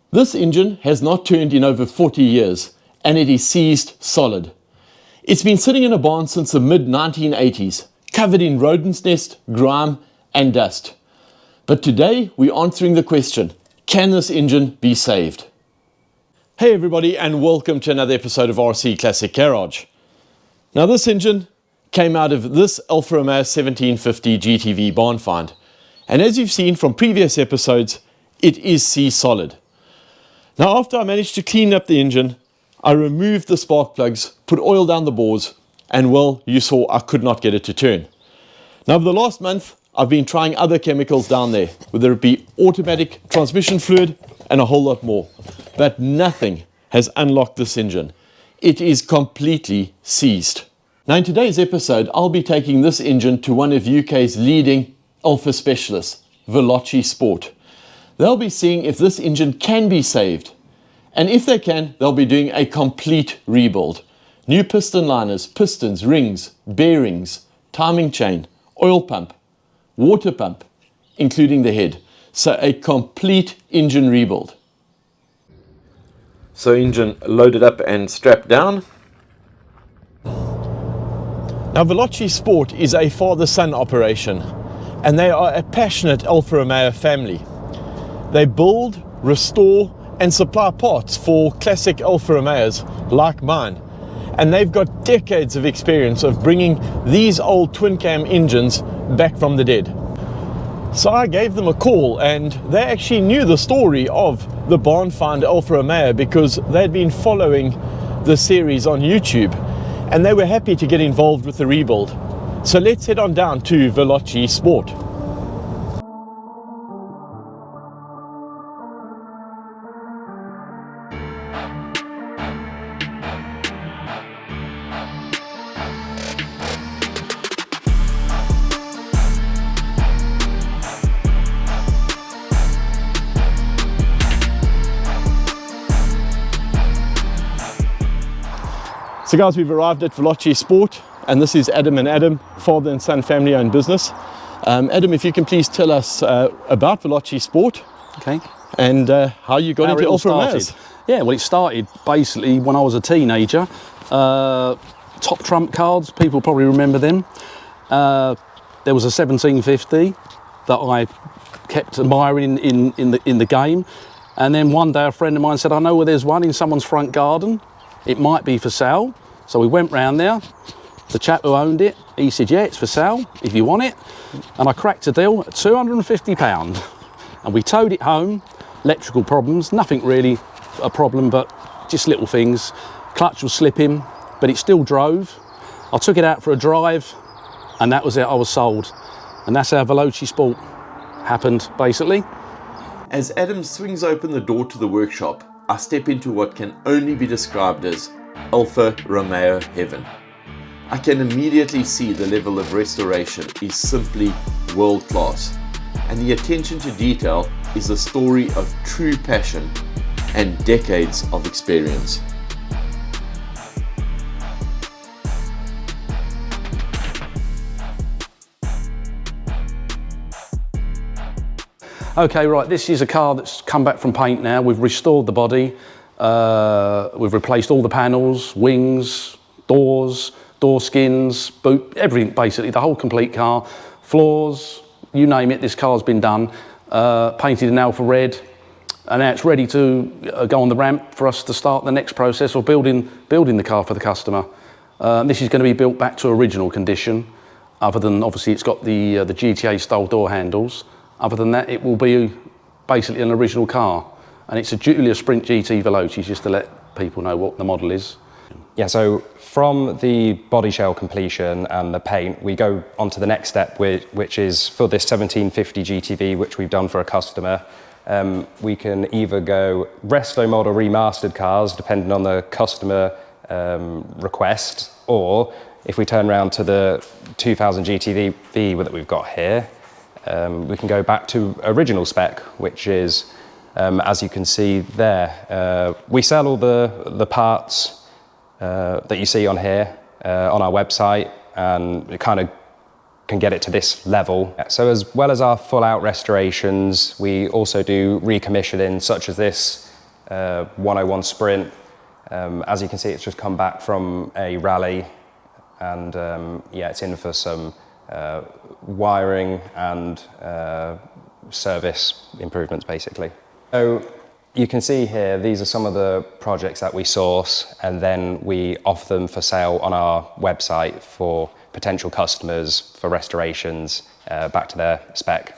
This engine has not turned in over 40 years and it is seized solid. It's been sitting in a barn since the mid-1980s, covered in rodent's nest, grime and dust. But today we're answering the question, can this engine be saved? Hey everybody, and welcome to another episode of RC Classic Garage. Now this engine came out of this Alfa Romeo 1750 GTV Barnfind, and as you've seen from previous episodes, it is C-solid. Now after I managed to clean up the engine, I removed the spark plugs, put oil down the bores, and well, you saw I could not get it to turn. Now over the last month, I've been trying other chemicals down there, whether it be automatic transmission fluid and a whole lot more, but nothing has unlocked this engine. It is completely seized. Now in today's episode, I'll be taking this engine to one of UK's leading Alfa specialists, Veloce Sport. They'll be seeing if this engine can be saved. And if they can, they'll be doing a complete rebuild. New piston liners, pistons, rings, bearings, timing chain, oil pump, water pump, including the head. So a complete engine rebuild. So engine loaded up and strapped down. Now Veloce Sport is a father-son operation, and they are a passionate Alfa Romeo family. They build, restore and supply parts for classic Alfa Romeos like mine. And they've got decades of experience of bringing these old twin-cam engines back from the dead. So I gave them a call, and they actually knew the story of the Barnfind Alfa Romeo because they'd been following the series on YouTube, and they were happy to get involved with the rebuild. So let's head on down to Veloce Sport. So guys, we've arrived at Veloce Sport, and this is Adam and Adam, father and son family owned business. Adam, if you can please tell us about Veloce Sport. Okay. And how you got into Alfa Romeos. Yeah, well it started basically when I was a teenager. Top trump cards, people probably remember them. There was a 1750 that I kept admiring in the game. And then one day a friend of mine said, I know where there's one in someone's front garden. It might be for sale. So we went round there. The chap who owned it, he said, yeah, it's for sale if you want it. And I cracked a deal at £250. And we towed it home. Electrical problems, nothing really a problem, but just little things. Clutch was slipping, but it still drove. I took it out for a drive, and that was it, I was sold. And that's how Veloce Sport happened, basically. As Adam swings open the door to the workshop, I step into what can only be described as Alfa Romeo heaven. I can immediately see the level of restoration is simply world class, and the attention to detail is the story of true passion and decades of experience. Okay, right, this is a car that's come back from paint now. We've restored the body. We've replaced all the panels, wings, doors, door skins, boot, everything basically, the whole complete car. Floors, you name it, this car's been done. Painted in Alfa red, and now it's ready to go on the ramp for us to start the next process of building the car for the customer. This is going to be built back to original condition, other than obviously it's got the GTA style door handles. Other than that, it will be basically an original car. And it's a Giulia Sprint GT Veloce, just to let people know what the model is. Yeah, so from the body shell completion and the paint, we go on to the next step, which is for this 1750 GTV, which we've done for a customer. We can either go resto model remastered cars, depending on the customer request, or if we turn around to the 2000 GTV that we've got here, we can go back to original spec, which is, as you can see there, we sell all the parts that you see on here on our website, and it kind of can get it to this level. So as well as our full out restorations, we also do recommissioning, such as this 101 Sprint. As you can see, it's just come back from a rally, and yeah, it's in for some wiring and service improvements, basically. So you can see here, these are some of the projects that we source, and then we offer them for sale on our website for potential customers for restorations back to their spec.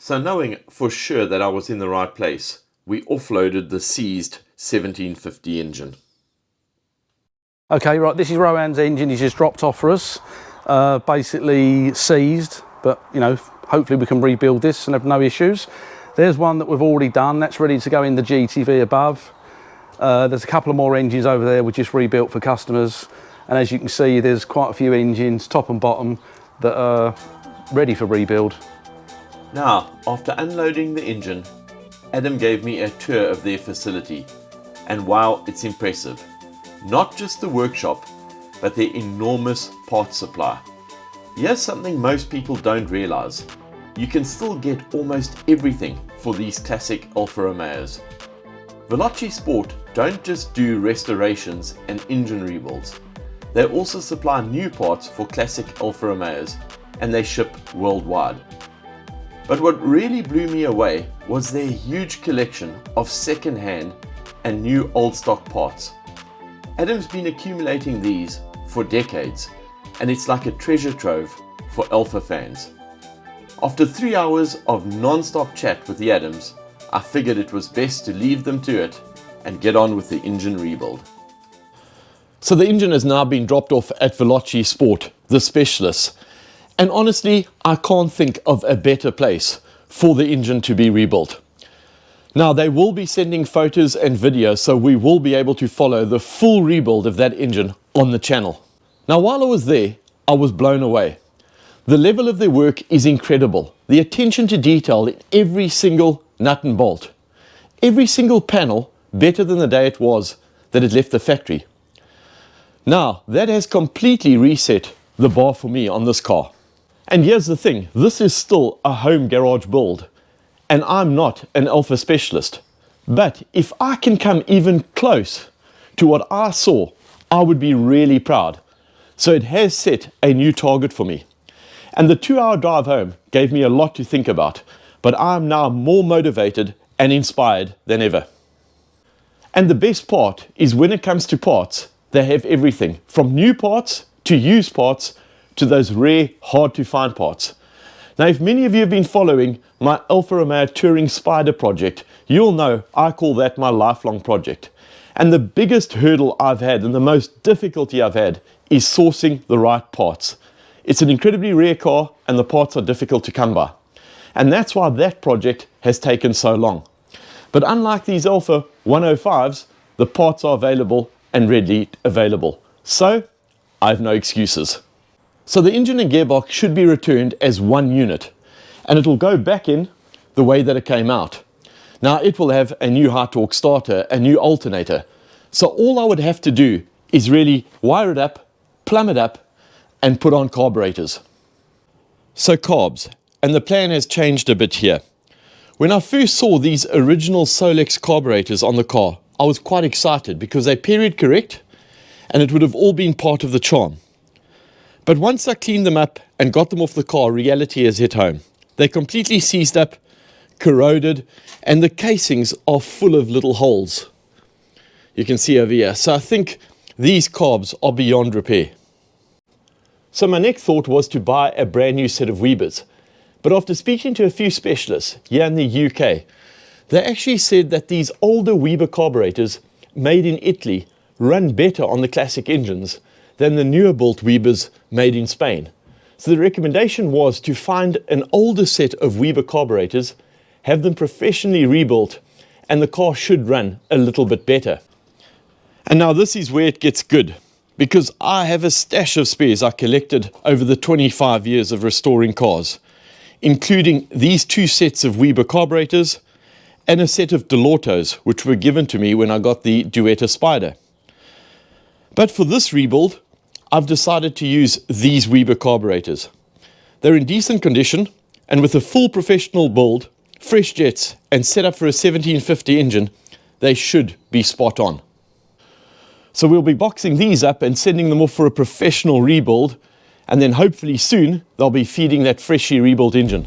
So knowing for sure that I was in the right place, we offloaded the seized 1750 engine. Okay, right, this is Rowan's engine. He's just dropped off for us, basically seized, but you know, hopefully we can rebuild this and have no issues. There's one that we've already done, that's ready to go in the GTV above. There's a couple of more engines over there we just rebuilt for customers, and as you can see, there's quite a few engines, top and bottom, that are ready for rebuild. Now, after unloading the engine, Adam gave me a tour of their facility, and wow, it's impressive. Not just the workshop, but their enormous parts supply. Here's something most people don't realize. You can still get almost everything for these classic Alfa Romeos. Veloce Sport don't just do restorations and engine rebuilds. They also supply new parts for classic Alfa Romeos, and they ship worldwide. But what really blew me away was their huge collection of second-hand and new old stock parts. Adam's been accumulating these for decades, and it's like a treasure trove for Alfa fans. After 3 hours of non-stop chat with the Adams, I figured it was best to leave them to it and get on with the engine rebuild. So the engine has now been dropped off at Veloce Sport, the specialists. And honestly, I can't think of a better place for the engine to be rebuilt. Now, they will be sending photos and videos, so we will be able to follow the full rebuild of that engine on the channel. Now, while I was there, I was blown away. The level of their work is incredible. The attention to detail in every single nut and bolt. Every single panel better than the day it was that it left the factory. Now, that has completely reset the bar for me on this car. And here's the thing, this is still a home garage build, and I'm not an Alfa specialist. But if I can come even close to what I saw, I would be really proud. So it has set a new target for me. And the 2-hour drive home gave me a lot to think about, but I'm now more motivated and inspired than ever. And the best part is when it comes to parts, they have everything from new parts to used parts to those rare, hard to find parts. Now, if many of you have been following my Alfa Romeo Touring Spider project, you'll know I call that my lifelong project. And the biggest hurdle I've had and the most difficulty I've had is sourcing the right parts. It's an incredibly rare car and the parts are difficult to come by. And that's why that project has taken so long. But unlike these Alfa 105s, the parts are available and readily available. So, I have no excuses. So the engine and gearbox should be returned as one unit, and it will go back in the way that it came out. Now it will have a new high torque starter, a new alternator. So all I would have to do is really wire it up, plumb it up, and put on carburetors. So carbs, and the plan has changed a bit here. When I first saw these original Solex carburetors on the car, I was quite excited because they're period correct, and it would have all been part of the charm. But once I cleaned them up and got them off the car, reality has hit home. They're completely seized up, corroded, and the casings are full of little holes. You can see over here. So I think these carbs are beyond repair. So my next thought was to buy a brand new set of Webers. But after speaking to a few specialists here in the UK, they actually said that these older Weber carburetors made in Italy run better on the classic engines than the newer built Webers made in Spain. So the recommendation was to find an older set of Weber carburetors, have them professionally rebuilt, and the car should run a little bit better. And now this is where it gets good, because I have a stash of spares I collected over the 25 years of restoring cars, including these 2 sets of Weber carburetors and a set of Delortos, which were given to me when I got the Duetta Spider. But for this rebuild, I've decided to use these Weber carburetors. They're in decent condition, and with a full professional build, fresh jets and set up for a 1750 engine, they should be spot on. So we'll be boxing these up and sending them off for a professional rebuild, and then hopefully soon they'll be feeding that freshly rebuilt engine.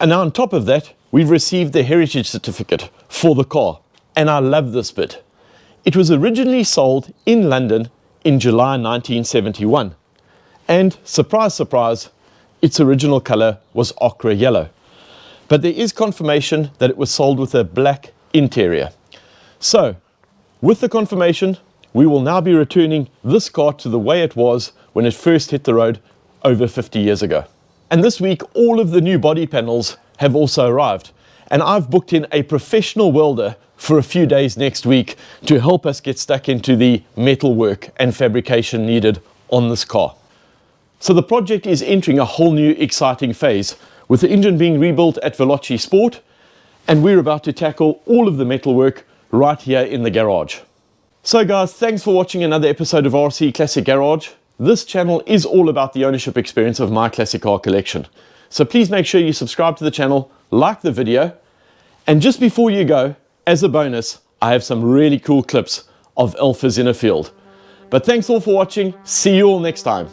And now on top of that, we've received the heritage certificate for the car, and I love this bit. It was originally sold in London in July 1971, and surprise, surprise, its original colour was ochre yellow. But there is confirmation that it was sold with a black interior. So, with the confirmation, we will now be returning this car to the way it was when it first hit the road over 50 years ago. And this week, all of the new body panels have also arrived. And I've booked in a professional welder for a few days next week to help us get stuck into the metal work and fabrication needed on this car. So the project is entering a whole new exciting phase, with the engine being rebuilt at Veloce Sport, and we're about to tackle all of the metalwork right here in the garage. So guys, thanks for watching another episode of RC Classic Garage. This channel is all about the ownership experience of my classic car collection. So please make sure you subscribe to the channel, like the video, and just before you go, as a bonus, I have some really cool clips of Alfas in a field. But thanks all for watching, see you all next time.